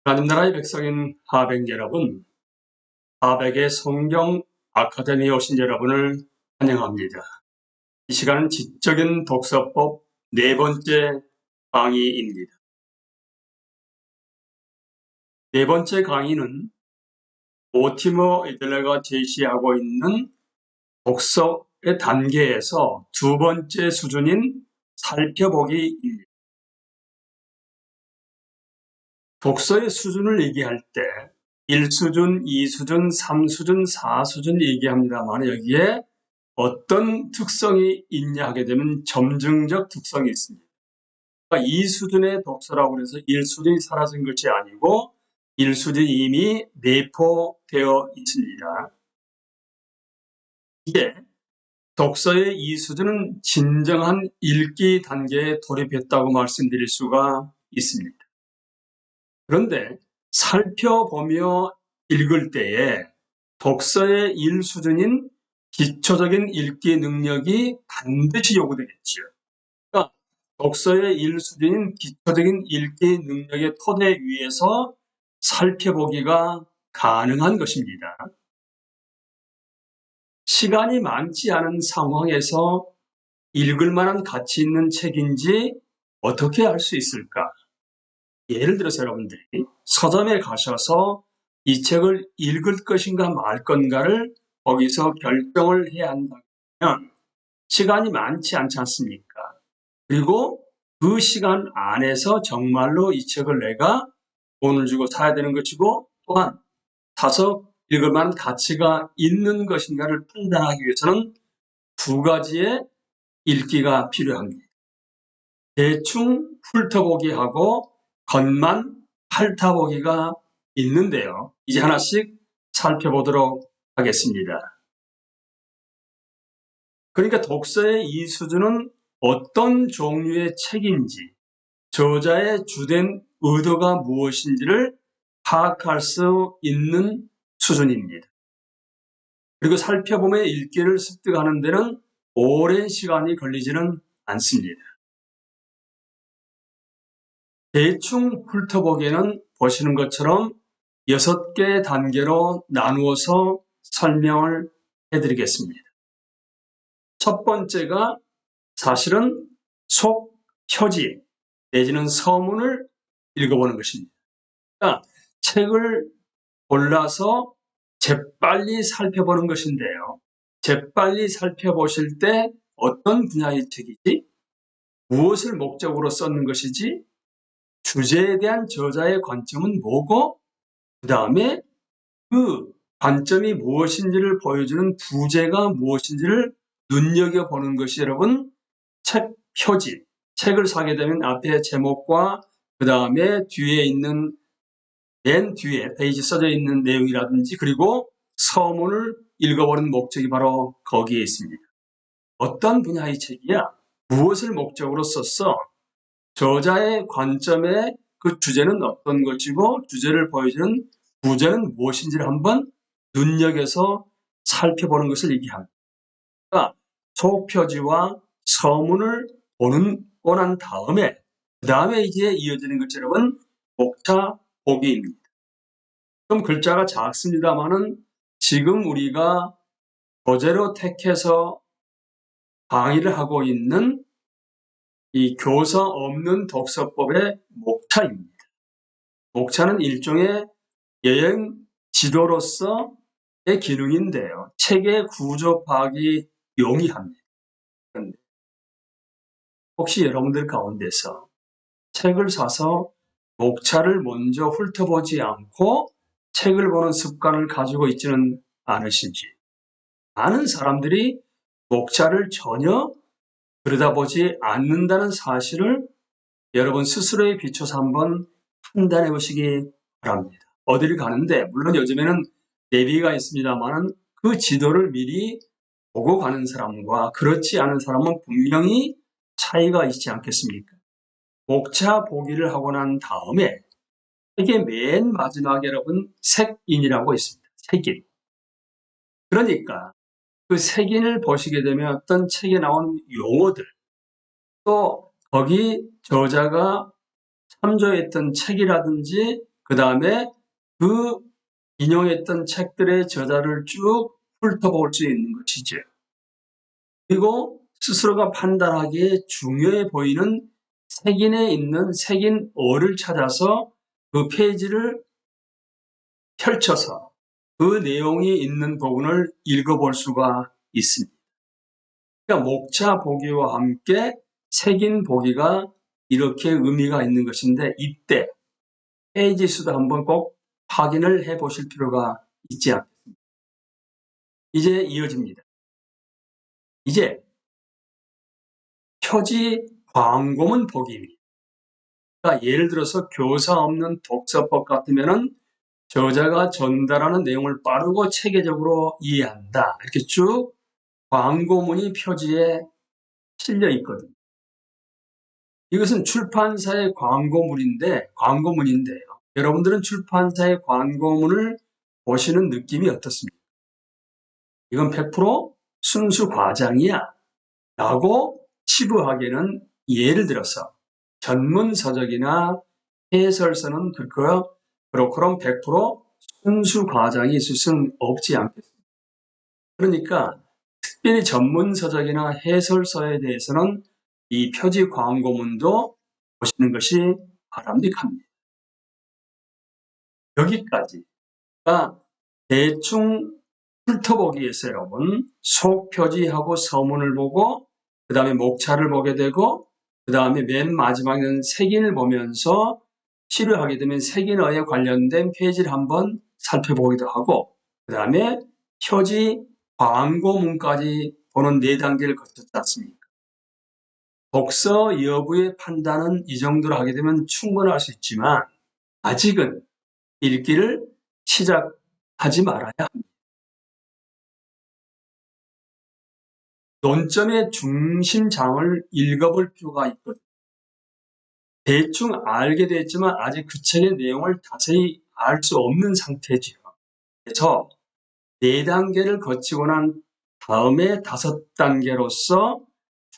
하나님 나라의 백성인 하백 여러분, 하백의 성경 아카데미에 오신 여러분을 환영합니다. 이 시간은 지적인 독서법 네 번째 강의입니다. 네 번째 강의는 모티머 이들레가 제시하고 있는 독서의 단계에서 두 번째 수준인 살펴보기입니다. 독서의 수준을 얘기할 때 1수준, 2수준, 3수준, 4수준 얘기합니다만 여기에 어떤 특성이 있냐 하게 되면 점증적 특성이 있습니다. 그러니까 2수준의 독서라고 해서 1수준이 사라진 것이 아니고 1수준이 이미 내포되어 있습니다. 이게 독서의 2수준은 진정한 읽기 단계에 돌입했다고 말씀드릴 수가 있습니다. 그런데 살펴보며 읽을 때에 독서의 1수준인 기초적인 읽기 능력이 반드시 요구되겠죠. 그러니까 독서의 1수준인 기초적인 읽기 능력의 토대 위에서 살펴보기가 가능한 것입니다. 시간이 많지 않은 상황에서 읽을 만한 가치 있는 책인지 어떻게 알 수 있을까? 예를 들어서 여러분들이 서점에 가셔서 이 책을 읽을 것인가 말 건가를 거기서 결정을 해야 한다면 시간이 많지 않지 않습니까? 그리고 그 시간 안에서 정말로 이 책을 내가 돈을 주고 사야 되는 것이고 또한 사서 읽을 만한 가치가 있는 것인가를 판단하기 위해서는 두 가지의 읽기가 필요합니다. 대충 훑어보기 하고 겉만 핥아보기가 있는데요. 이제 하나씩 살펴보도록 하겠습니다. 그러니까 독서의 이 수준은 어떤 종류의 책인지, 저자의 주된 의도가 무엇인지를 파악할 수 있는 수준입니다. 그리고 살펴보며 읽기를 습득하는 데는 오랜 시간이 걸리지는 않습니다. 대충 훑어보기에는 보시는 것처럼 6개의 단계로 나누어서 설명을 해드리겠습니다. 첫 번째가 사실은 속 표지 내지는 서문을 읽어보는 것입니다. 그러니까 책을 골라서 재빨리 살펴보는 것인데요. 재빨리 살펴보실 때 어떤 분야의 책이지? 무엇을 목적으로 썼는 것이지? 주제에 대한 저자의 관점은 뭐고 그 다음에 그 관점이 무엇인지를 보여주는 부제가 무엇인지를 눈여겨보는 것이 여러분 책 표지. 책을 사게 되면 앞에 제목과 그 다음에 뒤에 있는 맨 뒤에 페이지 써져 있는 내용이라든지 그리고 서문을 읽어보는 목적이 바로 거기에 있습니다. 어떤 분야의 책이야? 무엇을 목적으로 썼어? 저자의 관점에 그 주제는 어떤 것이고 주제를 보여주는 부제는 무엇인지를 한번 눈여겨서 살펴보는 것을 얘기합니다. 그러니까 소표지와 서문을 보고 난 다음에 그 다음에 이제 이어지는 것처럼 목차 보기입니다. 좀 글자가 작습니다만은 지금 우리가 교재로 택해서 강의를 하고 있는 이 교서 없는 독서법의 목차입니다. 목차는 일종의 여행 지도로서의 기능인데요. 책의 구조 파악이 용이합니다. 그런데 혹시 여러분들 가운데서 책을 사서 목차를 먼저 훑어보지 않고 책을 보는 습관을 가지고 있지는 않으신지? 많은 사람들이 목차를 전혀 들여다보지 않는다는 사실을 여러분 스스로에 비춰서 한번 판단해 보시기 바랍니다. 어디를 가는데 물론 요즘에는 내비가 있습니다만 그 지도를 미리 보고 가는 사람과 그렇지 않은 사람은 분명히 차이가 있지 않겠습니까? 목차 보기를 하고 난 다음에 이게 맨 마지막에 여러분 색인이라고 있습니다. 색인. 그러니까 그 색인을 보시게 되면 어떤 책에 나온 용어들 또 거기 저자가 참조했던 책이라든지 그 다음에 그 인용했던 책들의 저자를 쭉 훑어볼 수 있는 것이죠. 그리고 스스로가 판단하기에 중요해 보이는 색인에 있는 색인어를 찾아서 그 페이지를 펼쳐서 그 내용이 있는 부분을 읽어볼 수가 있습니다. 그러니까 목차 보기와 함께 색인 보기가 이렇게 의미가 있는 것인데, 이때 페이지 수도 한번 꼭 확인을 해 보실 필요가 있지 않겠습니까? 이제 이어집니다. 이제 표지 광고문 보기입니다. 그러니까 예를 들어서 교사 없는 독서법 같으면은 저자가 전달하는 내용을 빠르고 체계적으로 이해한다, 이렇게 쭉 광고문이 표지에 실려 있거든요. 이것은 출판사의 광고문인데요. 여러분들은 출판사의 광고문을 보시는 느낌이 어떻습니까? 이건 100% 순수 과장이야 라고 치부하기에는, 예를 들어서 전문서적이나 해설서는 그렇고 100% 순수 과장이 있을 수는 없지 않겠습니까? 그러니까 특별히 전문서적이나 해설서에 대해서는 이 표지 광고문도 보시는 것이 바람직합니다. 여기까지가 대충 훑어보기 위해서 여러분 속표지하고 서문을 보고 그 다음에 목차를 보게 되고 그 다음에 맨 마지막에는 색인을 보면서 필요하게 되면 색인어에 관련된 페이지를 한번 살펴보기도 하고 그 다음에 표지 광고문까지 보는 4단계를 거쳤지 않습니까? 독서 여부의 판단은 이 정도로 하게 되면 충분할 수 있지만 아직은 읽기를 시작하지 말아야 합니다. 논점의 중심장을 읽어볼 필요가 있거든요. 대충 알게 됐지만 아직 그 책의 내용을 자세히 알 수 없는 상태지요. 그래서 4단계를 거치고 난 다음에 5단계로서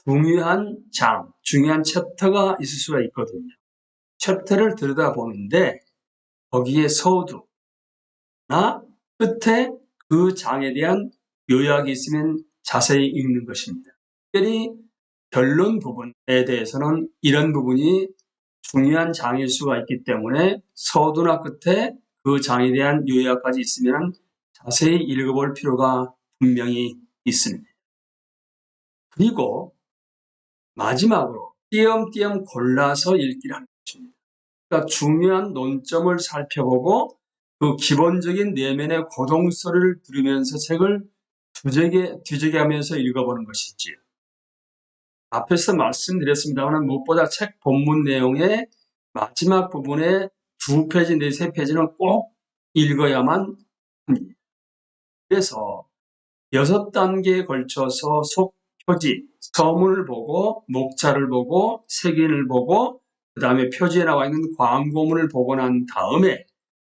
중요한 중요한 챕터가 있을 수가 있거든요. 챕터를 들여다보는데 거기에 서두나 끝에 그 장에 대한 요약이 있으면 자세히 읽는 것입니다. 특별히 결론 부분에 대해서는 이런 부분이 중요한 장일 수가 있기 때문에 서두나 끝에 그 장에 대한 요약까지 있으면 자세히 읽어볼 필요가 분명히 있습니다. 그리고 마지막으로 띄엄띄엄 골라서 읽기를 하는 것입니다. 그러니까 중요한 논점을 살펴보고 그 기본적인 내면의 고동소리를 들으면서 책을 뒤적여가면서 읽어보는 것이지요. 앞에서 말씀드렸습니다만 무엇보다 책 본문 내용의 마지막 부분에 2페이지, 3페이지는 꼭 읽어야만 합니다. 그래서 6단계에 걸쳐서 속표지, 서문을 보고 목차를 보고 색인을 보고 그 다음에 표지에 나와 있는 광고문을 보고 난 다음에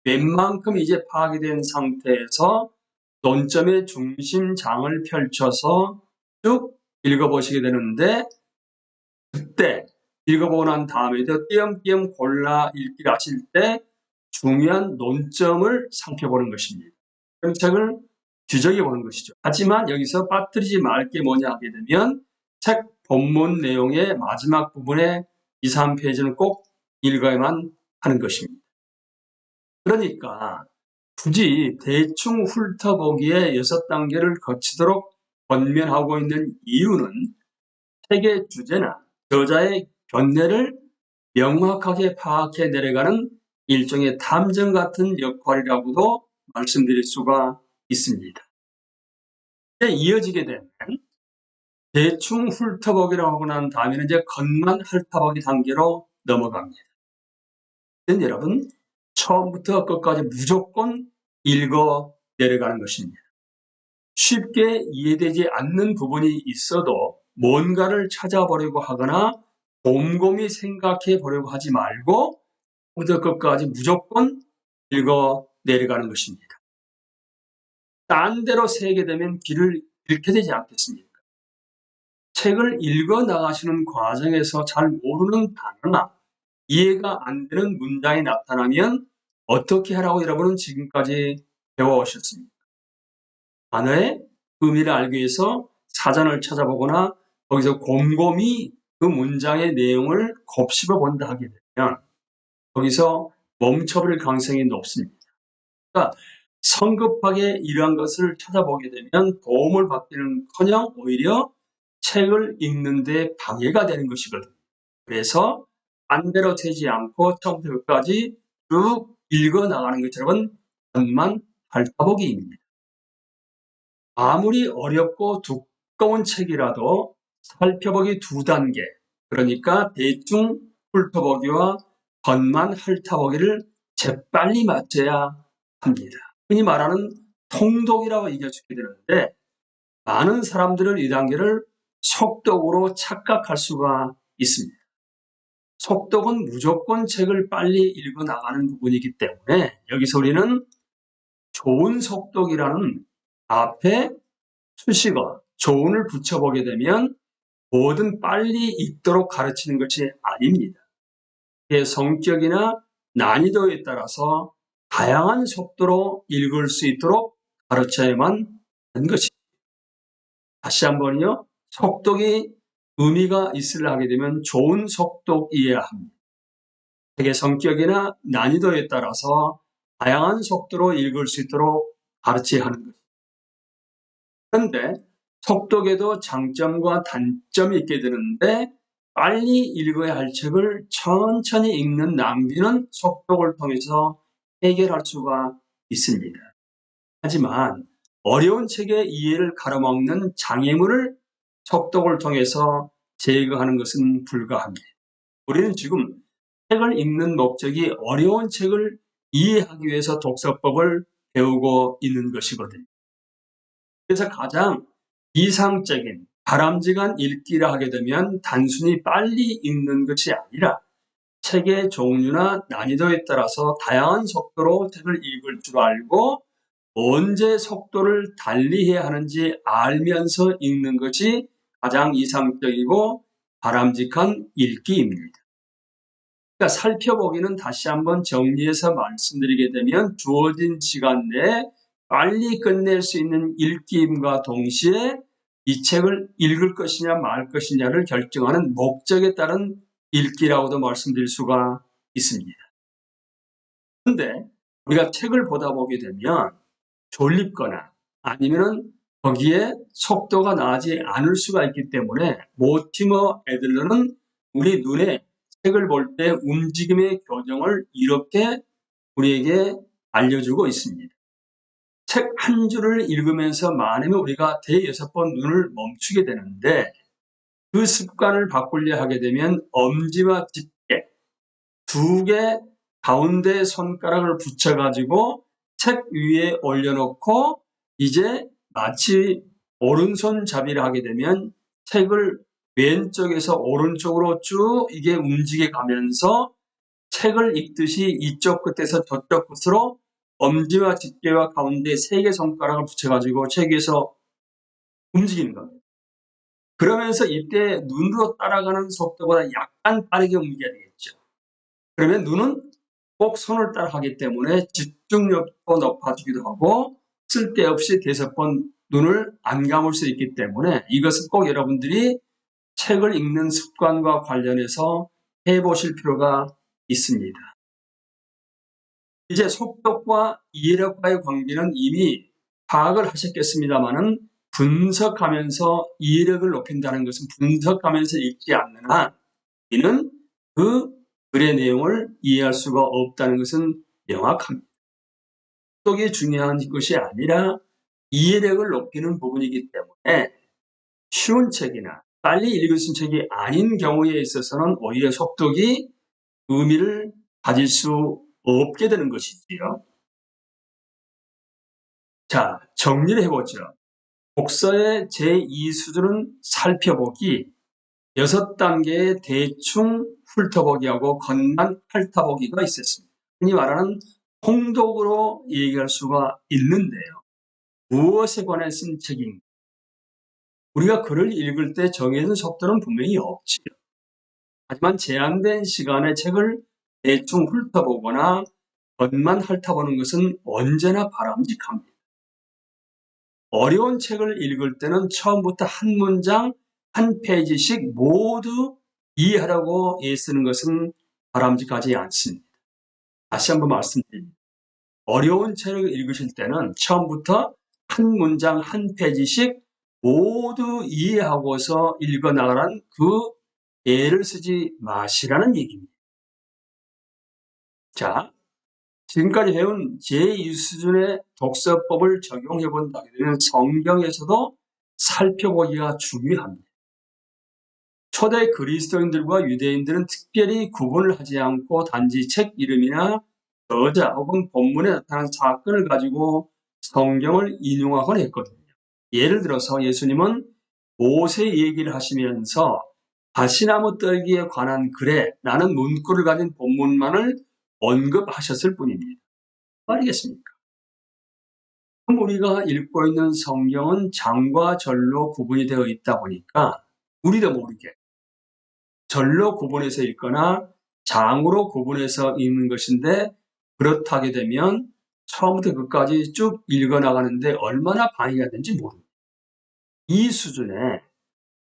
웬만큼 이제 파악이 된 상태에서 논점의 중심장을 펼쳐서 쭉 읽어보시게 되는데, 그때 읽어보고 난 다음에도 띄엄띄엄 골라 읽기를 하실 때 중요한 논점을 살펴보는 것입니다. 그럼 책을 뒤적여보는 것이죠. 하지만 여기서 빠뜨리지 말 게 뭐냐 하게 되면 책 본문 내용의 마지막 부분에 2, 3페이지는 꼭 읽어야만 하는 것입니다. 그러니까 굳이 대충 훑어보기에 6단계를 거치도록 권면하고 있는 이유는 책의 주제나 저자의 견해를 명확하게 파악해 내려가는 일종의 탐정 같은 역할이라고도 말씀드릴 수가 있습니다. 이어지게 되면 대충 훑어보기라고 하고 난 다음에는 이제 겉만 훑어보기 단계로 넘어갑니다. 여러분, 처음부터 끝까지 무조건 읽어 내려가는 것입니다. 쉽게 이해되지 않는 부분이 있어도 뭔가를 찾아보려고 하거나 곰곰이 생각해 보려고 하지 말고 처음부터 끝까지 무조건 읽어 내려가는 것입니다. 딴 데로 새게 되면 길을 잃게 되지 않겠습니까? 책을 읽어 나가시는 과정에서 잘 모르는 단어나 이해가 안 되는 문장이 나타나면 어떻게 하라고 여러분은 지금까지 배워오셨습니까? 단어의 의미를 알기 위해서 사전을 찾아보거나 거기서 곰곰이 그 문장의 내용을 곱씹어 본다 하게 되면 거기서 멈춰버릴 가능성이 높습니다. 그러니까 성급하게 이러한 것을 찾아보게 되면 도움을 받기는커녕 오히려 책을 읽는 데 방해가 되는 것이거든요. 그래서 반대로 되지 않고 처음부터 끝까지 쭉 읽어 나가는 것처럼 권만 핥아보기입니다. 아무리 어렵고 두꺼운 책이라도 살펴보기 2단계, 그러니까 대충 훑어보기와 권만 핥아보기를 재빨리 마쳐야 합니다. 흔히 말하는 통독이라고 얘기해주게 되는데 많은 사람들은 이 단계를 속독으로 착각할 수가 있습니다. 속독은 무조건 책을 빨리 읽어 나가는 부분이기 때문에 여기서 우리는 좋은 속독이라는 앞에 수식어, 조운을 붙여보게 되면 뭐든 빨리 읽도록 가르치는 것이 아닙니다. 그의 성격이나 난이도에 따라서 다양한 속도로 읽을 수 있도록 가르쳐야만 하는 것입니다. 다시 한번요. 속독이 의미가 있으려 하게 되면 좋은 속독이어야 합니다. 책의 성격이나 난이도에 따라서 다양한 속도로 읽을 수 있도록 가르쳐야 하는 것입니다. 그런데 속독에도 장점과 단점이 있게 되는데 빨리 읽어야 할 책을 천천히 읽는 낭비는 속독을 통해서 해결할 수가 있습니다. 하지만 어려운 책의 이해를 가로막는 장애물을 속독을 통해서 제거하는 것은 불가합니다. 우리는 지금 책을 읽는 목적이 어려운 책을 이해하기 위해서 독서법을 배우고 있는 것이거든요. 그래서 가장 이상적인 바람직한 읽기라 하게 되면 단순히 빨리 읽는 것이 아니라 책의 종류나 난이도에 따라서 다양한 속도로 책을 읽을 줄 알고 언제 속도를 달리해야 하는지 알면서 읽는 것이 가장 이상적이고 바람직한 읽기입니다. 그러니까 살펴보기는 다시 한번 정리해서 말씀드리게 되면 주어진 시간 내에 빨리 끝낼 수 있는 읽기임과 동시에 이 책을 읽을 것이냐 말 것이냐를 결정하는 목적에 따른 읽기라고도 말씀드릴 수가 있습니다. 그런데 우리가 책을 보다 보게 되면 졸립거나 아니면 거기에 속도가 나지 않을 수가 있기 때문에 모티머 애들러는 우리 눈에 책을 볼 때 움직임의 교정을 이렇게 우리에게 알려주고 있습니다. 책 한 줄을 읽으면서 많으면 우리가 대여섯 번 눈을 멈추게 되는데 그 습관을 바꾸려 하게 되면 엄지와 집게 2개 가운데 손가락을 붙여가지고 책 위에 올려놓고 이제 마치 오른손잡이를 하게 되면 책을 왼쪽에서 오른쪽으로 쭉 이게 움직여 가면서 책을 읽듯이 이쪽 끝에서 저쪽 끝으로 엄지와 집게와 가운데 3개 손가락을 붙여가지고 책 위에서 움직이는 겁니다. 그러면서 이때 눈으로 따라가는 속도보다 약간 빠르게 움직여야 되겠죠. 그러면 눈은 꼭 손을 따라가기 때문에 집중력도 높아지기도 하고 쓸데없이 5번 눈을 안 감을 수 있기 때문에 이것은 꼭 여러분들이 책을 읽는 습관과 관련해서 해보실 필요가 있습니다. 이제 속독과 이해력과의 관계는 이미 파악을 하셨겠습니다만은 분석하면서 이해력을 높인다는 것은 분석하면서 읽지 않는 한 이는 그 글의 내용을 이해할 수가 없다는 것은 명확합니다. 속독이 중요한 것이 아니라 이해력을 높이는 부분이기 때문에 쉬운 책이나 빨리 읽을 수 있는 책이 아닌 경우에 있어서는 오히려 속독이 의미를 가질 수 없게 되는 것이지요. 자, 정리를 해보죠. 독서의 제2수준은 살펴보기, 6단계의 대충 훑어보기하고 건만 핥아보기가 있었습니다. 흔히 말하는 통독으로 얘기할 수가 있는데요. 무엇에 관해 쓴 책인가? 우리가 글을 읽을 때 정해진 속도는 분명히 없지요. 하지만 제한된 시간에 책을 대충 훑어보거나 겉만 핥아보는 것은 언제나 바람직합니다. 어려운 책을 읽을 때는 처음부터 한 문장, 한 페이지씩 모두 이해하라고 애쓰는 것은 바람직하지 않습니다. 다시 한번 말씀드립니다. 어려운 책을 읽으실 때는 처음부터 한 문장, 한 페이지씩 모두 이해하고서 읽어나가라는 그 애를 쓰지 마시라는 얘기입니다. 자, 지금까지 배운 제2 수준의 독서법을 적용해 본다 그러면 성경에서도 살펴보기가 중요합니다. 초대 그리스도인들과 유대인들은 특별히 구분을 하지 않고 단지 책 이름이나 저자 혹은 본문에 나타난 사건을 가지고 성경을 인용하곤 했거든요. 예를 들어서 예수님은 모세 얘기를 하시면서 가시나무 떨기에 관한 글에 라는 문구를 가진 본문만을 언급하셨을 뿐입니다. 말이겠습니까? 그럼 우리가 읽고 있는 성경은 장과 절로 구분이 되어 있다 보니까 우리도 모르게 절로 구분해서 읽거나 장으로 구분해서 읽는 것인데, 그렇다게 되면 처음부터 끝까지 쭉 읽어나가는데 얼마나 방해가 되는지 모릅니다. 이 수준에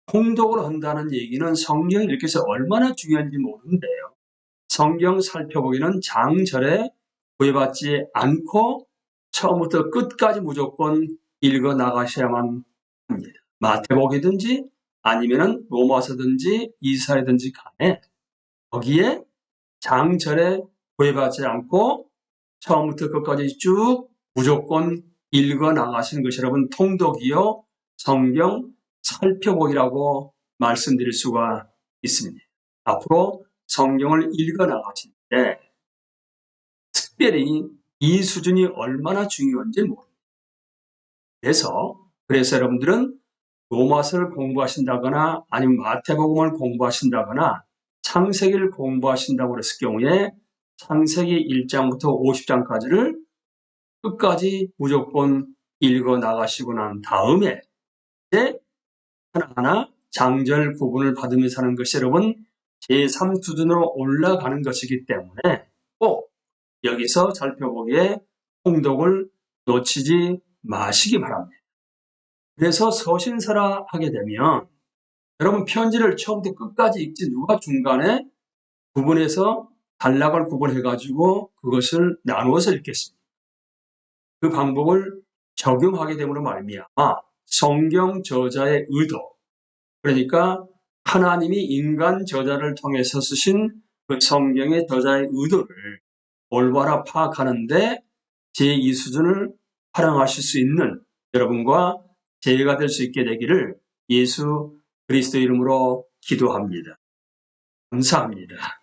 통독을 한다는 얘기는 성경을 읽기 위해서 얼마나 중요한지 모르는데요. 성경 살펴보기는 장절에 구애받지 않고 처음부터 끝까지 무조건 읽어 나가셔야만 합니다. 마태복이든지 아니면은 로마서든지 이사야든지 간에 거기에 장절에 구애받지 않고 처음부터 끝까지 쭉 무조건 읽어 나가시는 것이 여러분 통독이요 성경 살펴보기라고 말씀드릴 수가 있습니다. 앞으로 성경을 읽어 나가실 때 특별히 이 수준이 얼마나 중요한지 모릅니다. 그래서 여러분들은 로마서를 공부하신다거나 아니면 마태복음을 공부하신다거나 창세기를 공부하신다고 했을 경우에 창세기 1장부터 50장까지를 끝까지 무조건 읽어 나가시고 난 다음에 이제 하나하나 장절 구분을 받으면서 하는 것이 여러분 제3수준으로 올라가는 것이기 때문에 꼭 여기서 살펴보기에 통독을 놓치지 마시기 바랍니다. 그래서 서신서라 하게 되면 여러분 편지를 처음부터 끝까지 읽지 누가 중간에 구분해서 단락을 구분해가지고 그것을 나누어서 읽겠습니다. 그 방법을 적용하게 됨으로 말미암아 성경 저자의 의도, 그러니까 하나님이 인간 저자를 통해서 쓰신 그 성경의 저자의 의도를 올바로 파악하는데 제2 수준을 활용하실 수 있는 여러분과 제가 될 수 있게 되기를 예수 그리스도 이름으로 기도합니다. 감사합니다.